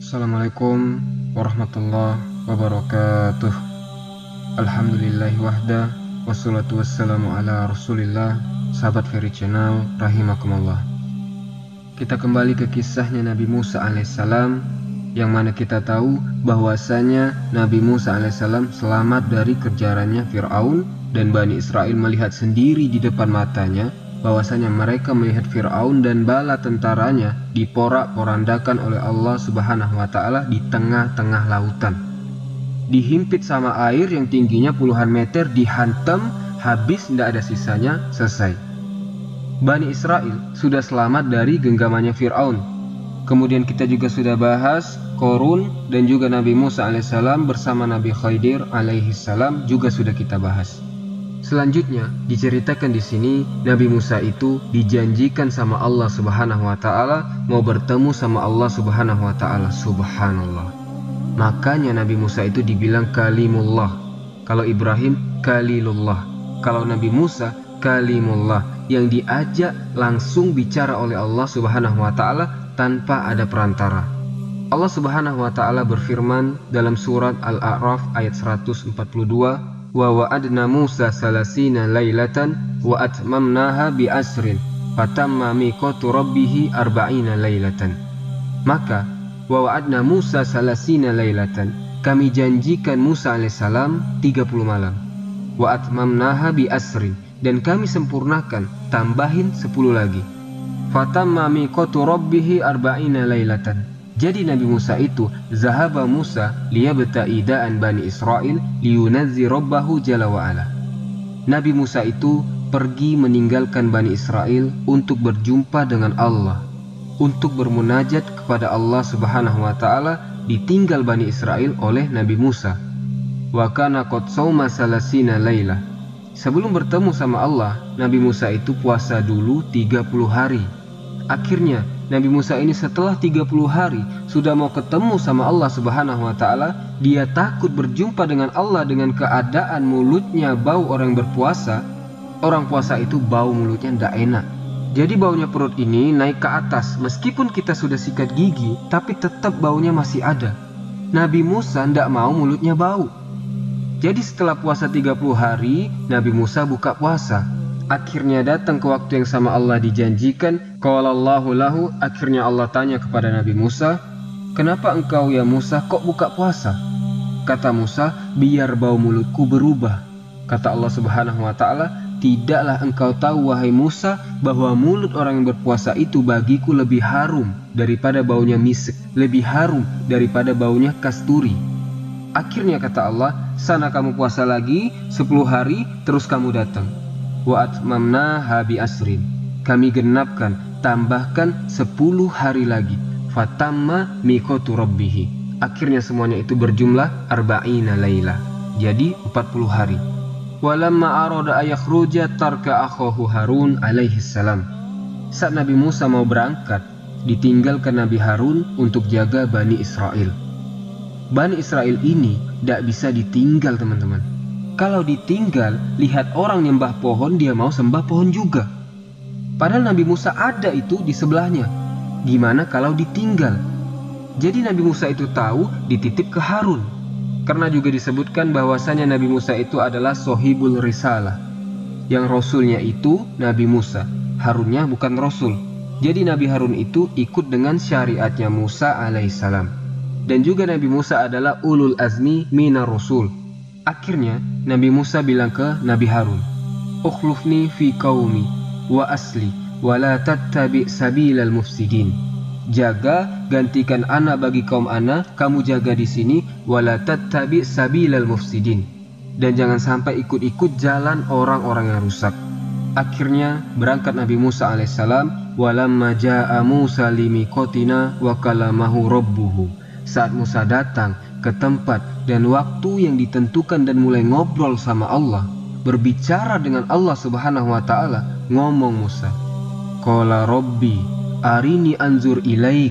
Assalamualaikum warahmatullahi wabarakatuh. Alhamdulillahi wahda, wassalatu wassalamu ala rasulillah. Sahabat Ferry Channel, rahimakumullah. Kita kembali ke kisahnya Nabi Musa alaihissalam, yang mana kita tahu bahwasanya Nabi Musa alaihissalam selamat dari kejarannya Fir'aun, dan Bani Israel melihat sendiri di depan matanya bahwasanya mereka melihat Fir'aun dan bala tentaranya diporak-porandakan oleh Allah Subhanahu wa Ta'ala di tengah-tengah lautan. Dihimpit sama air yang tingginya puluhan meter, dihantam, habis, tidak ada sisanya, selesai. Bani Israel sudah selamat dari genggamannya Fir'aun. Kemudian kita juga sudah bahas Korun dan juga Nabi Musa alaihissalam bersama Nabi Khidir alaihissalam juga sudah kita bahas. Selanjutnya diceritakan di sini Nabi Musa itu dijanjikan sama Allah Subhanahu wa Ta'ala mau bertemu sama Allah Subhanahu wa Ta'ala. Subhanallah. Makanya Nabi Musa itu dibilang Kalimullah. Kalau Ibrahim Kalilullah. Kalau Nabi Musa Kalimullah, yang diajak langsung bicara oleh Allah Subhanahu wa Ta'ala tanpa ada perantara. Allah Subhanahu wa Ta'ala berfirman dalam surat Al-A'raf ayat 142, wa wa'adna Musa salasina laylatan wa atmamnaha bi asrin fatamma miqatu rabbih arba'ina laylatan. Maka wa wa'adna Musa salasina laylatan, kami janjikan Musa alaihissalam 30 malam. Wa atmamnaha bi asrin, dan kami sempurnakan, tambahin 10 lagi. Fatamma miqatu rabbih arba'ina laylatan. Jadi Nabi Musa itu zahaba Musa liyabta'i da'an Bani Israel liyunazzi rabbahu jalla wa'ala. Nabi Musa itu pergi meninggalkan Bani Israel untuk berjumpa dengan Allah, untuk bermunajat kepada Allah Subhanahu wa Ta'ala. Ditinggal Bani Israel oleh Nabi Musa. Wa kana qad shauma salasina laila. Sebelum bertemu sama Allah, Nabi Musa itu puasa dulu 30 hari. Akhirnya Nabi Musa ini setelah 30 hari sudah mau ketemu sama Allah Subhanahu wa Ta'ala. Dia takut berjumpa dengan Allah dengan keadaan mulutnya bau orang berpuasa. Orang puasa itu bau mulutnya tidak enak. Jadi baunya perut ini naik ke atas. Meskipun kita sudah sikat gigi, tapi tetap baunya masih ada. Nabi Musa tidak mau mulutnya bau. Jadi setelah puasa 30 hari, Nabi Musa buka puasa. Akhirnya datang ke waktu yang sama Allah dijanjikan. Qalallahu lahu, akhirnya Allah tanya kepada Nabi Musa, kenapa engkau ya Musa kok buka puasa? Kata Musa, biar bau mulutku berubah. Kata Allah Subhanahu wa Ta'ala, tidaklah engkau tahu wahai Musa bahwa mulut orang yang berpuasa itu bagiku lebih harum daripada baunya misik, lebih harum daripada baunya kasturi. Akhirnya kata Allah, sana kamu puasa lagi 10 hari, terus kamu datang. Wa atmamnaha bi asrin, kami genapkan, tambahkan 10 hari lagi. Fatamma miqatu rabbih, akhirnya semuanya itu berjumlah arba'ina laila, jadi 40 hari. Walamma arada ayakhruja tarka akhahu Harun alaihissalam. Saat Nabi Musa mau berangkat, ditinggalkan Nabi Harun untuk jaga Bani Israel. Bani Israel ini tidak bisa ditinggal teman-teman. Kalau ditinggal, lihat orang nyembah pohon, dia mau sembah pohon juga. Padahal Nabi Musa ada itu di sebelahnya. Gimana kalau ditinggal? Jadi Nabi Musa itu tahu dititip ke Harun. Karena juga disebutkan bahwasanya Nabi Musa itu adalah sohibul risalah. Yang rasulnya itu Nabi Musa, Harunnya bukan rasul. Jadi Nabi Harun itu ikut dengan syariatnya Musa alaihissalam. Dan juga Nabi Musa adalah ulul azmi minar rasul. Akhirnya Nabi Musa bilang ke Nabi Harun, ukhlufni fi qaumi wa asli wa la tattabi sabilal mufsidin. Jaga, gantikan ana bagi kaum ana, kamu jaga di sini, wa la tattabi sabilal mufsidin, dan jangan sampai ikut-ikut jalan orang-orang yang rusak. Akhirnya berangkat Nabi Musa alaihissalam. Walamma jaa Musa limiqatina wa kalamahu rabbuhu. Saat Musa datang ke tempat dan waktu yang ditentukan dan mulai ngobrol sama Allah, berbicara dengan Allah Subhanahu wa Ta'ala, ngomong Musa, qala rabbi arini anzur ilaik.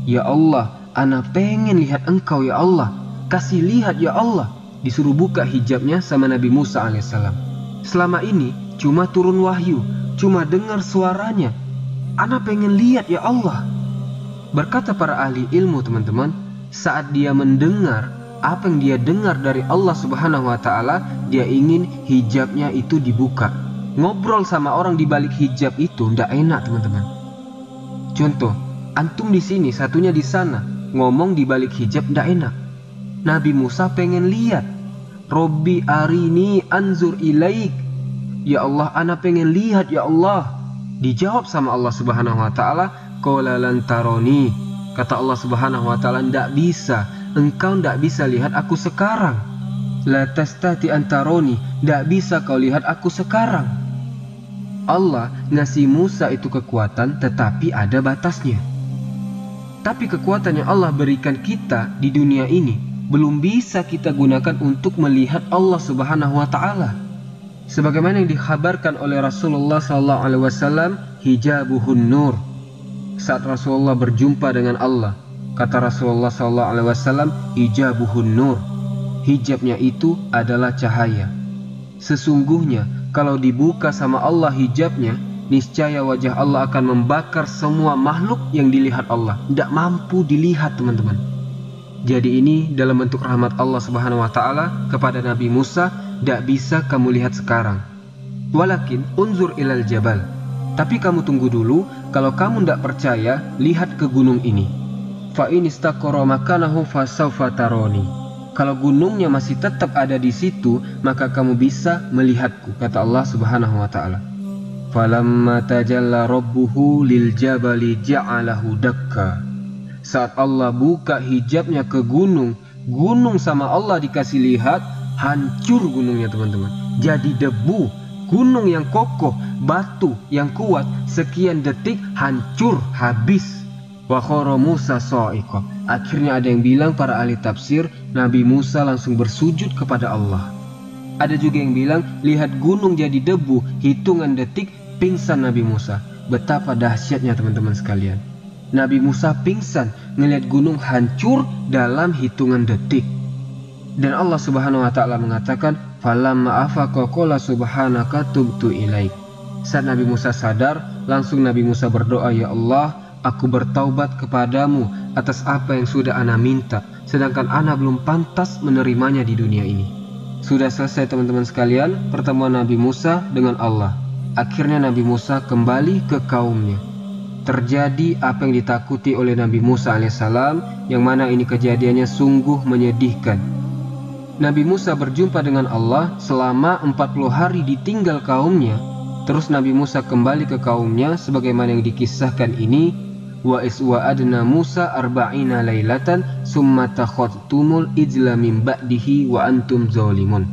Ya Allah, ana pengen lihat engkau ya Allah, kasih lihat ya Allah. Disuruh buka hijabnya sama Nabi Musa alaihissalam. Selama ini cuma turun wahyu, cuma dengar suaranya. Ana pengen lihat ya Allah. Berkata para ahli ilmu teman-teman, saat dia mendengar apa yang dia dengar dari Allah Subhanahu wa Ta'ala, dia ingin hijabnya itu dibuka. Ngobrol sama orang di balik hijab itu ndak enak, teman-teman. Contoh, antum di sini, satunya di sana, ngomong di balik hijab ndak enak. Nabi Musa pengen lihat. Robbi arini anzur ilaik. Ya Allah, ana pengen lihat ya Allah. Dijawab sama Allah Subhanahu wa Ta'ala, qala lan taroni. Kata Allah Subhanahu wa Ta'ala, ndak bisa, engkau ndak bisa lihat aku sekarang. La tastati antaroni, ndak bisa kau lihat aku sekarang. Allah ngasih Musa itu kekuatan, tetapi ada batasnya. Tapi kekuatan yang Allah berikan kita di dunia ini belum bisa kita gunakan untuk melihat Allah Subhanahu wa Ta'ala. Sebagaimana yang dikhabarkan oleh Rasulullah SAW, hijabuhun nur. Saat Rasulullah berjumpa dengan Allah, kata Rasulullah SAW, hijabuhun nur. Hijabnya itu adalah cahaya. Sesungguhnya kalau dibuka sama Allah hijabnya, niscaya wajah Allah akan membakar semua makhluk yang dilihat Allah. Tidak mampu dilihat, teman-teman. Jadi ini dalam bentuk rahmat Allah Subhanahu wa Ta'ala kepada Nabi Musa, tidak bisa kamu lihat sekarang. Walakin unzur ilal jabal. Tapi kamu tunggu dulu, kalau kamu tidak percaya, lihat ke gunung ini. Fa in istaqara makanahu fasawfa taroni. Kalau gunungnya masih tetap ada di situ, maka kamu bisa melihatku, kata Allah Subhanahu wa Ta'ala. Falamma tajalla rabbuhu lil jabali ja'alahu dakka. Saat Allah buka hijabnya ke gunung, gunung sama Allah dikasih lihat, hancur gunungnya, teman-teman. Jadi debu. Gunung yang kokoh, batu yang kuat, sekian detik hancur, habis. Wa khara Musa sa'iqa. Akhirnya ada yang bilang, para ahli tafsir, Nabi Musa langsung bersujud kepada Allah. Ada juga yang bilang, lihat gunung jadi debu, hitungan detik pingsan Nabi Musa. Betapa dahsyatnya, teman-teman sekalian. Nabi Musa pingsan ngelihat gunung hancur dalam hitungan detik. Dan Allah Subhanahu wa Ta'ala mengatakan, falamma afaqa qala subhanaka tubtu ilaik. Saat Nabi Musa sadar, langsung Nabi Musa berdoa, ya Allah, aku bertaubat kepadamu atas apa yang sudah ana minta, sedangkan ana belum pantas menerimanya di dunia ini. Sudah selesai, teman-teman sekalian, pertemuan Nabi Musa dengan Allah. Akhirnya Nabi Musa kembali ke kaumnya. Terjadi apa yang ditakuti oleh Nabi Musa alaihissalam, yang mana ini kejadiannya sungguh menyedihkan. Nabi Musa berjumpa dengan Allah selama 40 hari ditinggal kaumnya. Terus Nabi Musa kembali ke kaumnya sebagaimana yang dikisahkan ini. Wa iswa'adna Musa arba'ina lailatan summa takhadtumul ijla min ba'dihi wa antum zalimun.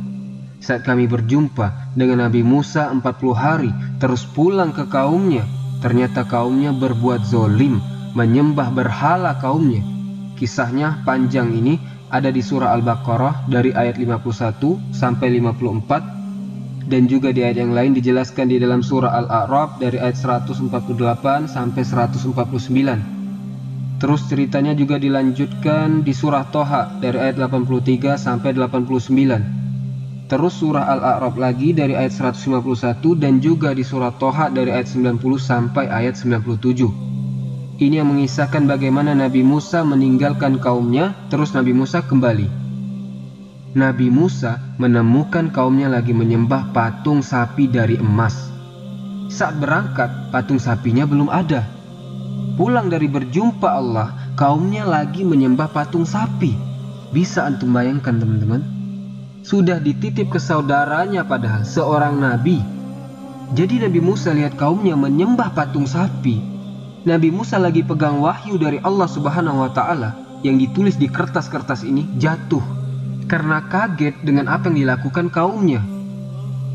Saat kami berjumpa dengan Nabi Musa 40 hari terus pulang ke kaumnya, ternyata kaumnya berbuat zolim, menyembah berhala kaumnya. Kisahnya panjang ini, ada di surah Al-Baqarah dari ayat 51 sampai 54, dan juga di ayat yang lain dijelaskan di dalam surah Al-A'raf dari ayat 148 sampai 149. Terus ceritanya juga dilanjutkan di surah Toha dari ayat 83 sampai 89. Terus surah Al-A'raf lagi dari ayat 151, dan juga di surah Toha dari ayat 90 sampai ayat 97. Ini yang mengisahkan bagaimana Nabi Musa meninggalkan kaumnya, terus Nabi Musa kembali. Nabi Musa menemukan kaumnya lagi menyembah patung sapi dari emas. Saat berangkat, patung sapinya belum ada. Pulang dari berjumpa Allah, kaumnya lagi menyembah patung sapi. Bisa antum bayangkan, teman-teman? Sudah dititip ke saudaranya padahal, seorang nabi. Jadi Nabi Musa lihat kaumnya menyembah patung sapi. Nabi Musa lagi pegang wahyu dari Allah Subhanahu wa Ta'ala yang ditulis di kertas-kertas ini, jatuh karena kaget dengan apa yang dilakukan kaumnya.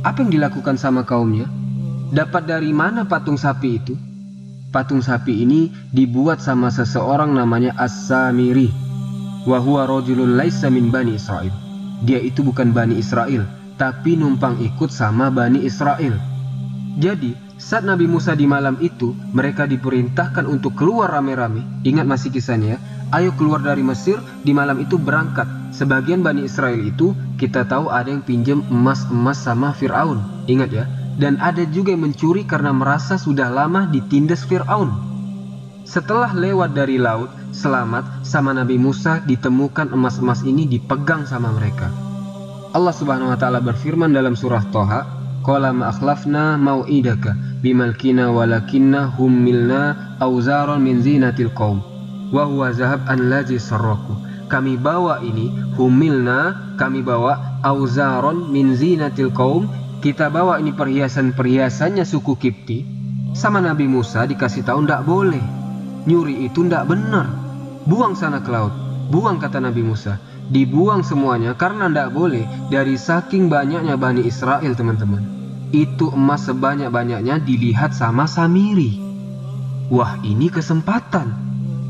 Apa yang dilakukan sama kaumnya? Dapat dari mana patung sapi itu? Patung sapi ini dibuat sama seseorang namanya As-Samiri. Wa huwa rajulun laisa min Bani Israel. Dia itu bukan Bani Israel, tapi numpang ikut sama Bani Israel. Jadi saat Nabi Musa di malam itu, mereka diperintahkan untuk keluar rame-rame. Ingat masih kisahnya ya? Ayo keluar dari Mesir, di malam itu berangkat. Sebagian Bani Israel itu kita tahu ada yang pinjam emas-emas sama Fir'aun. Ingat ya? Dan ada juga yang mencuri karena merasa sudah lama ditindas Fir'aun. Setelah lewat dari laut, selamat sama Nabi Musa, ditemukan emas-emas ini dipegang sama mereka. Allah Subhanahu wa taala berfirman dalam surah Toha, "Qala ma akhlafna mau'idaka bimalkina walakinna hummilna auzaron min zinatil qaum wa huwa zahab an lazi sarraku." Kami bawa ini, humilna, kami bawa auzaron min zinatil qaum, kita bawa ini perhiasan-perhiasannya suku Kipti. Sama Nabi Musa dikasih tahu ndak boleh, nyuri itu ndak benar, buang sana ke laut. Buang, kata Nabi Musa. Dibuang semuanya karena ndak boleh. Dari saking banyaknya Bani Israel, teman-teman, itu emas sebanyak-banyaknya dilihat sama Samiri. Wah, ini kesempatan.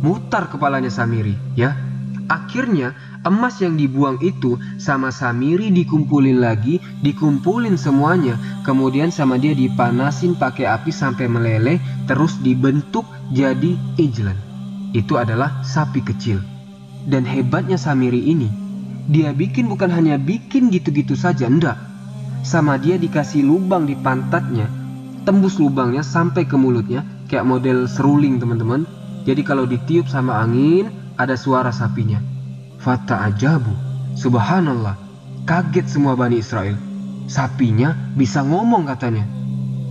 Mutar kepalanya Samiri, ya. Akhirnya emas yang dibuang itu sama Samiri dikumpulin lagi, dikumpulin semuanya, kemudian sama dia dipanasin pakai api sampai meleleh, terus dibentuk jadi ijlan. Itu adalah sapi kecil. Dan hebatnya Samiri ini, dia bikin bukan hanya bikin gitu-gitu saja, enggak. Sama dia dikasih lubang di pantatnya, tembus lubangnya sampai ke mulutnya, kayak model seruling, teman-teman. Jadi kalau ditiup sama angin, ada suara sapinya. Fata'ajabu, subhanallah, kaget semua Bani Israel. Sapinya bisa ngomong, katanya.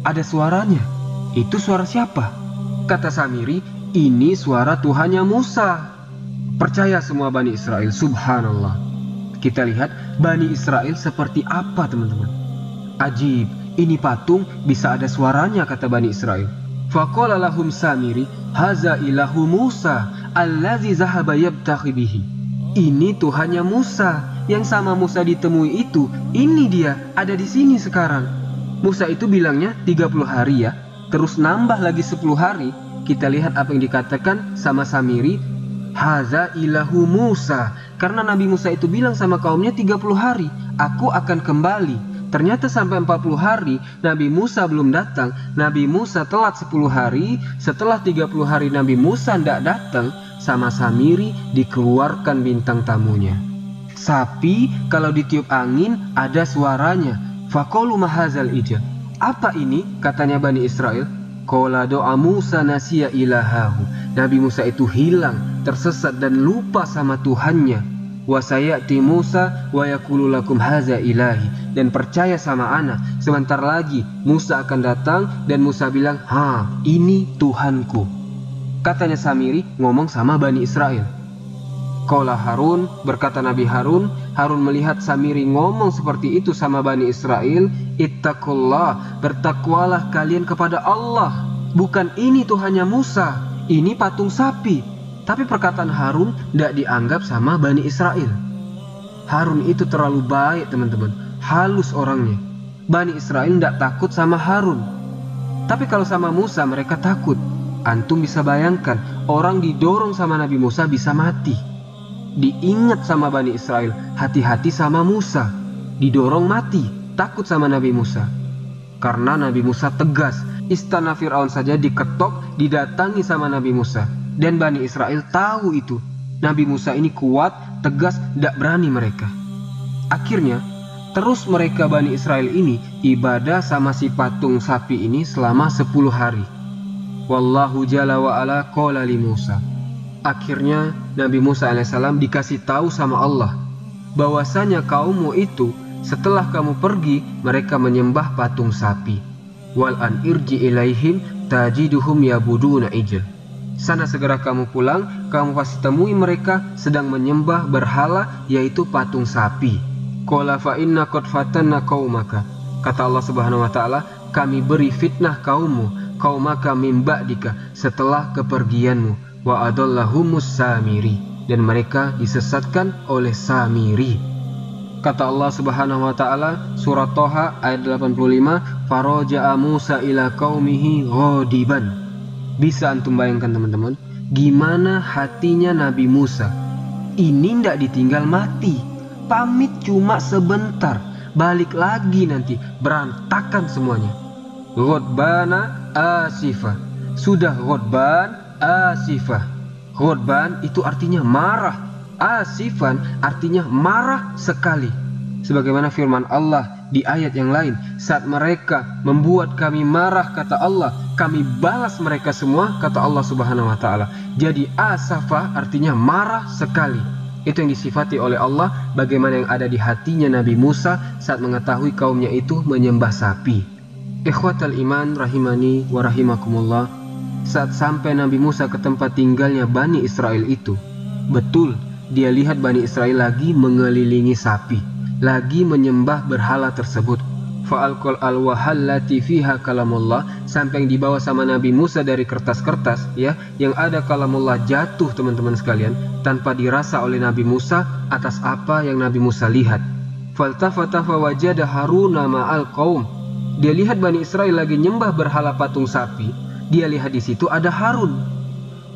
Ada suaranya. Itu suara siapa? Kata Samiri, ini suara Tuhannya Musa. Percaya semua Bani Israel, subhanallah. Kita lihat Bani Israel seperti apa, teman-teman. Ajib, ini patung bisa ada suaranya, kata Bani Israel. Faqala lahum Samiri, haza ilahu Musa allazi zahaba yabtaghi bihi. Ini Tuhannya Musa yang sama Musa ditemui itu. Ini dia, ada di sini sekarang. Musa itu bilangnya 30 hari ya, terus nambah lagi 10 hari. Kita lihat apa yang dikatakan sama Samiri, haza ilahu Musa. Karena Nabi Musa itu bilang sama kaumnya 30 hari, aku akan kembali. Ternyata sampai 40 hari Nabi Musa belum datang. Nabi Musa telat 10 hari. Setelah 30 hari Nabi Musa tidak datang, sama Samiri dikeluarkan bintang tamunya. Sapi kalau ditiup angin ada suaranya. Faqalu mahazal ijab. Apa ini? Katanya Bani Israel. Qala do'a Musa nasiya ilahahu. Nabi Musa itu hilang, tersesat dan lupa sama Tuhannya. Wa sayati Musa wa yaqulu lakum haza ilahi. Dan percaya sama ana, sebentar lagi Musa akan datang dan Musa bilang, ha, ini Tuhanku. Katanya Samiri ngomong sama Bani Israel. Qala Harun, berkata Nabi Harun. Harun melihat Samiri ngomong seperti itu sama Bani Israel. Ittaqullah, bertakwalah kalian kepada Allah. Bukan ini Tuhannya Musa, ini patung sapi. Tapi perkataan Harun tidak dianggap sama Bani Israel. Harun itu terlalu baik, teman-teman. Halus orangnya. Bani Israel tidak takut sama Harun. Tapi kalau sama Musa mereka takut. Antum bisa bayangkan, orang didorong sama Nabi Musa bisa mati. Diingat sama Bani Israel, hati-hati sama Musa. Didorong mati, takut sama Nabi Musa. Karena Nabi Musa tegas. Istana Fir'aun saja diketok, didatangi sama Nabi Musa. Dan Bani Israel tahu itu. Nabi Musa ini kuat, tegas, tidak berani mereka. Akhirnya, terus mereka Bani Israel ini ibadah sama si patung sapi ini selama 10 hari. Wallahu jalla wa ala qala li Musa. Akhirnya Nabi Musa alaihissalam dikasih tahu sama Allah bahwasanya kaummu itu setelah kamu pergi mereka menyembah patung sapi. Wal an irji ilaihim tajiduhum yabuduna ijl. Sana segera kamu pulang, kamu pasti temui mereka sedang menyembah berhala, yaitu patung sapi. Qala fa inna qad fatanna qaumaka. Kata Allah Subhanahu wa taala, kami beri fitnah kaummu, qaumaka min ba'dika, setelah kepergianmu. Wa adallahumus Samiri, dan mereka disesatkan oleh Samiri. Kata Allah Subhanahu wa taala, surat Toha ayat 85, faraja'a Musa ila qaumihi ghadiban. Bisa antum bayangkan, teman-teman, gimana hatinya Nabi Musa. Ini tidak ditinggal mati. Pamit cuma sebentar, balik lagi nanti berantakan semuanya. Ghadbana asifah. Sudah ghadban asifah. Ghadban itu artinya marah. Asifan artinya marah sekali. Sebagaimana firman Allah di ayat yang lain, saat mereka membuat kami marah, kata Allah, kami balas mereka semua, kata Allah Subhanahu wa Ta'ala. Jadi asafa artinya marah sekali. Itu yang disifati oleh Allah, bagaimana yang ada di hatinya Nabi Musa saat mengetahui kaumnya itu menyembah sapi. Ikhwatal iman rahimani wa rahimakumullah. Saat sampai Nabi Musa ke tempat tinggalnya Bani Israel itu, betul dia lihat Bani Israel lagi mengelilingi sapi, lagi menyembah berhala tersebut. Fa'alqal alwahallati fiha kalamullah, sampai yang dibawa sama Nabi Musa dari kertas-kertas ya, yang ada kalamullah jatuh teman-teman sekalian, tanpa dirasa oleh Nabi Musa atas apa yang Nabi Musa lihat. Faltafata fawajada Haruna ma'al qaum. Dia lihat Bani Israel lagi nyembah berhala patung sapi. Dia lihat di situ ada Harun.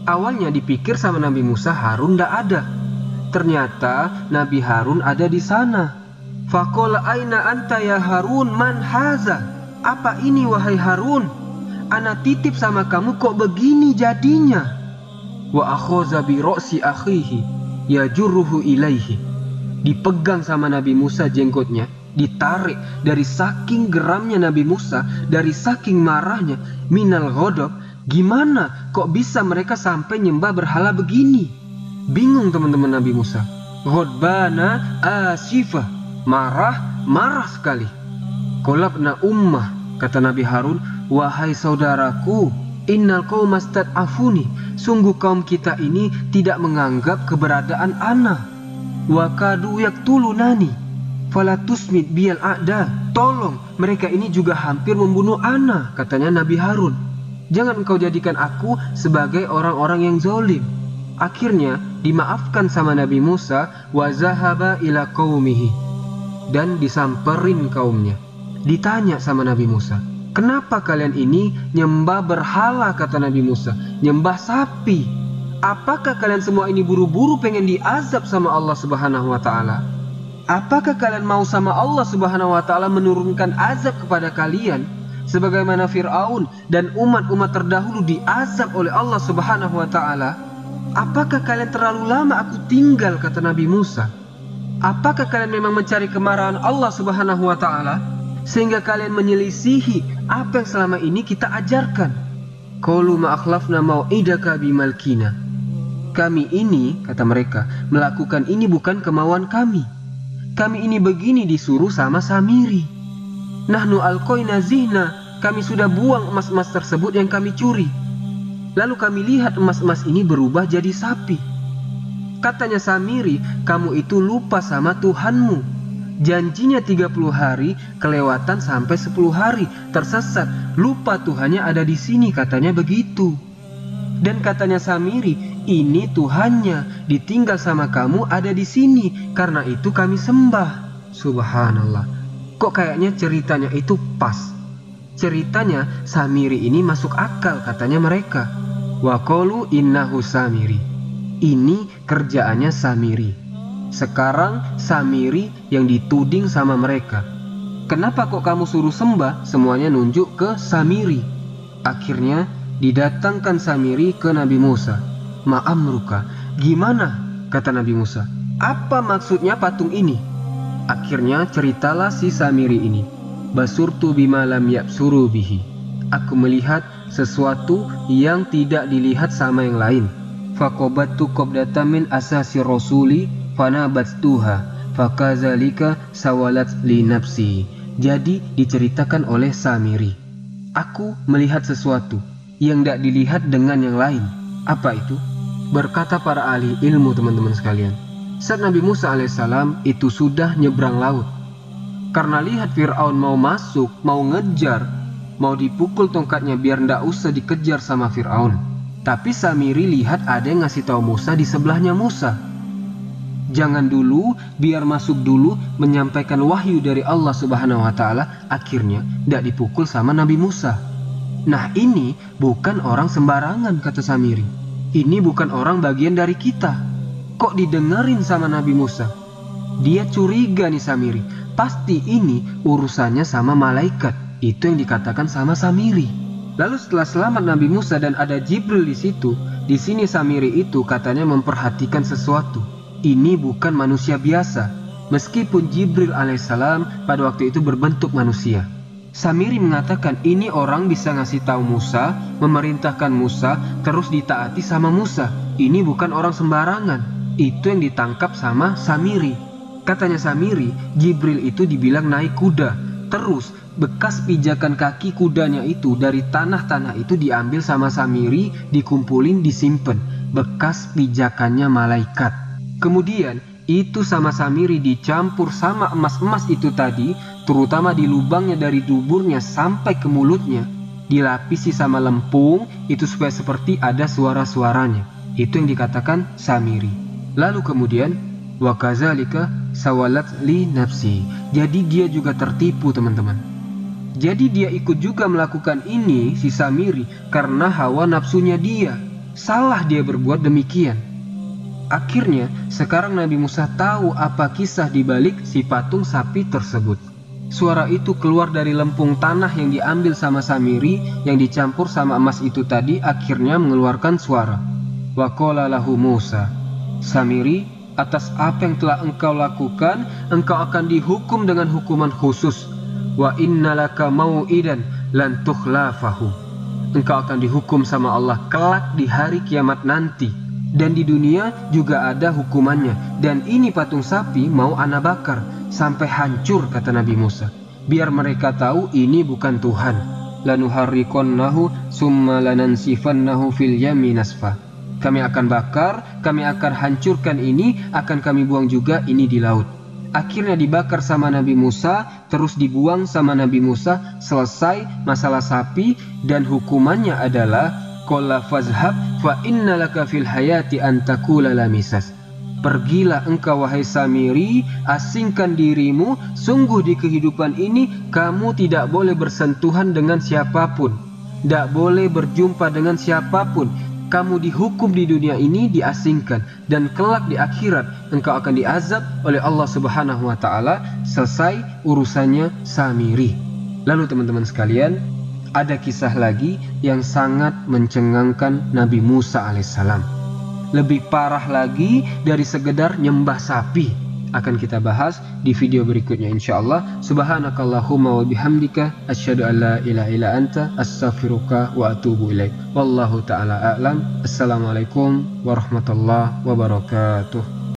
Awalnya dipikir sama Nabi Musa Harun tidak ada. Ternyata Nabi Harun ada di sana. Faqala aina anta ya Harun, man haza? Apa ini wahai Harun? Ana titip sama kamu kok begini jadinya. Wa akhoza bi ra'si akhihi yajurruhu ilaihi. Dipegang sama Nabi Musa jenggotnya, ditarik dari saking geramnya Nabi Musa, dari saking marahnya, minal ghadab. Gimana kok bisa mereka sampai nyembah berhala begini? Bingung teman-teman Nabi Musa. Ghadbana asifah, marah sekali. Qulabna ummah, kata Nabi Harun, wahai saudaraku, innal qauma stad'afuni, sungguh kaum kita ini tidak menganggap keberadaan ana. Wa kadu yaqtulunani fala tusmit biyal a'da, tolong mereka ini juga hampir membunuh ana, katanya Nabi Harun. Jangan engkau jadikan aku sebagai orang-orang yang zalim. Akhirnya dimaafkan sama Nabi Musa, wa zahaba ila qaumihi, dan disamperin kaumnya. Ditanya sama Nabi Musa, kenapa kalian ini nyembah berhala, kata Nabi Musa, nyembah sapi. Apakah kalian semua ini buru-buru pengen diazab sama Allah Subhanahu wa Ta'ala? Apakah kalian mau sama Allah Subhanahu wa Ta'ala menurunkan azab kepada kalian sebagaimana Fir'aun dan umat-umat terdahulu diazab oleh Allah Subhanahu wa Ta'ala? Apakah kalian terlalu lama aku tinggal, kata Nabi Musa? Apakah kalian memang mencari kemarahan Allah Subhanahu wa Ta'ala sehingga kalian menyelisihi apa yang selama ini kita ajarkan? Qalu ma akhlafna mau'idaka bimalkina. Kami ini, kata mereka, melakukan ini bukan kemauan kami. Kami ini begini disuruh sama Samiri. Nahnu alqoina zihna, kami sudah buang emas-emas tersebut yang kami curi. Lalu kami lihat emas-emas ini berubah jadi sapi. Katanya Samiri, kamu itu lupa sama Tuhanmu. Janjinya 30 hari, kelewatan sampai 10 hari, tersesat, lupa Tuhannya ada di sini, katanya begitu. Dan katanya Samiri, ini Tuhannya, ditinggal sama kamu ada di sini, karena itu kami sembah. Subhanallah. Kok kayaknya ceritanya itu pas. Ceritanya Samiri ini masuk akal, katanya mereka. Wa qalu innahu Samiri. Ini kerjaannya Samiri. Sekarang Samiri yang dituding sama mereka. Kenapa kok kamu suruh sembah? Semuanya nunjuk ke Samiri. Akhirnya didatangkan Samiri ke Nabi Musa. Ma'amruka, gimana? Kata Nabi Musa. Apa maksudnya patung ini? Akhirnya ceritalah si Samiri ini. Basurtu bima lam yabsuru bihi. Aku melihat sesuatu yang tidak dilihat sama yang lain. Faqabattu qabdatan min asasi rasuli fanabattuha fakazalika sawalat li nafsi. Jadi diceritakan oleh Samiri, aku melihat sesuatu yang tidak dilihat dengan yang lain. Apa itu? Berkata para ahli ilmu teman-teman sekalian, saat Nabi Musa alaihissalam itu sudah nyebrang laut. Karena lihat Fir'aun mau masuk, mau ngejar, mau dipukul tongkatnya biar ndak usah dikejar sama Fir'aun. Tapi Samiri lihat ada yang ngasih tahu Musa di sebelahnya Musa. Jangan dulu, biar masuk dulu menyampaikan wahyu dari Allah Subhanahu wa Ta'ala. Akhirnya ndak dipukul sama Nabi Musa. Nah ini bukan orang sembarangan, kata Samiri. Ini bukan orang bagian dari kita. Kok didengerin sama Nabi Musa? Dia curiga nih Samiri. Pasti ini urusannya sama malaikat. Itu yang dikatakan sama Samiri. Lalu setelah selamat Nabi Musa dan ada Jibril di situ, di sini Samiri itu katanya memperhatikan sesuatu. Ini bukan manusia biasa. Meskipun Jibril alaihissalam pada waktu itu berbentuk manusia. Samiri mengatakan ini orang bisa ngasih tahu Musa, memerintahkan Musa, terus ditaati sama Musa. Ini bukan orang sembarangan. Itu yang ditangkap sama Samiri. Katanya Samiri, Jibril itu dibilang naik kuda. Terus bekas pijakan kaki kudanya itu dari tanah-tanah itu diambil sama Samiri, dikumpulin, disimpan. Bekas pijakannya malaikat. Kemudian itu sama Samiri dicampur sama emas-emas itu tadi, terutama di lubangnya dari duburnya sampai ke mulutnya, dilapisi sama lempung itu supaya seperti ada suara-suaranya. Itu yang dikatakan Samiri. Lalu kemudian wa kadzalika sawalat li nafsi. Jadi dia juga tertipu, teman-teman. Jadi dia ikut juga melakukan ini si Samiri karena hawa nafsunya dia. Salah dia berbuat demikian. Akhirnya sekarang Nabi Musa tahu apa kisah dibalik si patung sapi tersebut. Suara itu keluar dari lempung tanah yang diambil sama Samiri, yang dicampur sama emas itu tadi, akhirnya mengeluarkan suara. Wa qala lahu Musa, Samiri, atas apa yang telah engkau lakukan, engkau akan dihukum dengan hukuman khusus. Wa innalaka mau'idan lan tukhlafahu. Engkau akan dihukum sama Allah kelak di hari kiamat nanti. Dan di dunia juga ada hukumannya. Dan ini patung sapi mau ana bakar sampai hancur, kata Nabi Musa. Biar mereka tahu ini bukan Tuhan. Lanuharriqannahu summa lanansifannahu fil yami nasfa. Kami akan bakar, kami akan hancurkan ini, akan kami buang juga ini di laut. Akhirnya dibakar sama Nabi Musa, terus dibuang sama Nabi Musa, selesai masalah sapi, dan hukumannya adalah qala fazhab fa innalaka fil hayati an taqula la misas. Pergilah engkau wahai Samiri, asingkan dirimu, sungguh di kehidupan ini kamu tidak boleh bersentuhan dengan siapapun, tidak boleh berjumpa dengan siapapun. Kamu dihukum di dunia ini, diasingkan, dan kelak di akhirat engkau akan diazab oleh Allah Subhanahu wa taala. Selesai urusannya Samiri. Lalu teman-teman sekalian, ada kisah lagi yang sangat mencengangkan Nabi Musa alaihissalam. Lebih parah lagi dari sekedar nyembah sapi. Akan kita bahas di video berikutnya insyaallah. Subhanakallahumma wa bihamdika asyhadu an la ilaha illa anta astaghfiruka wa atubu ilaik. Wallahu taala a'lam. Assalamualaikum warahmatullahi wabarakatuh.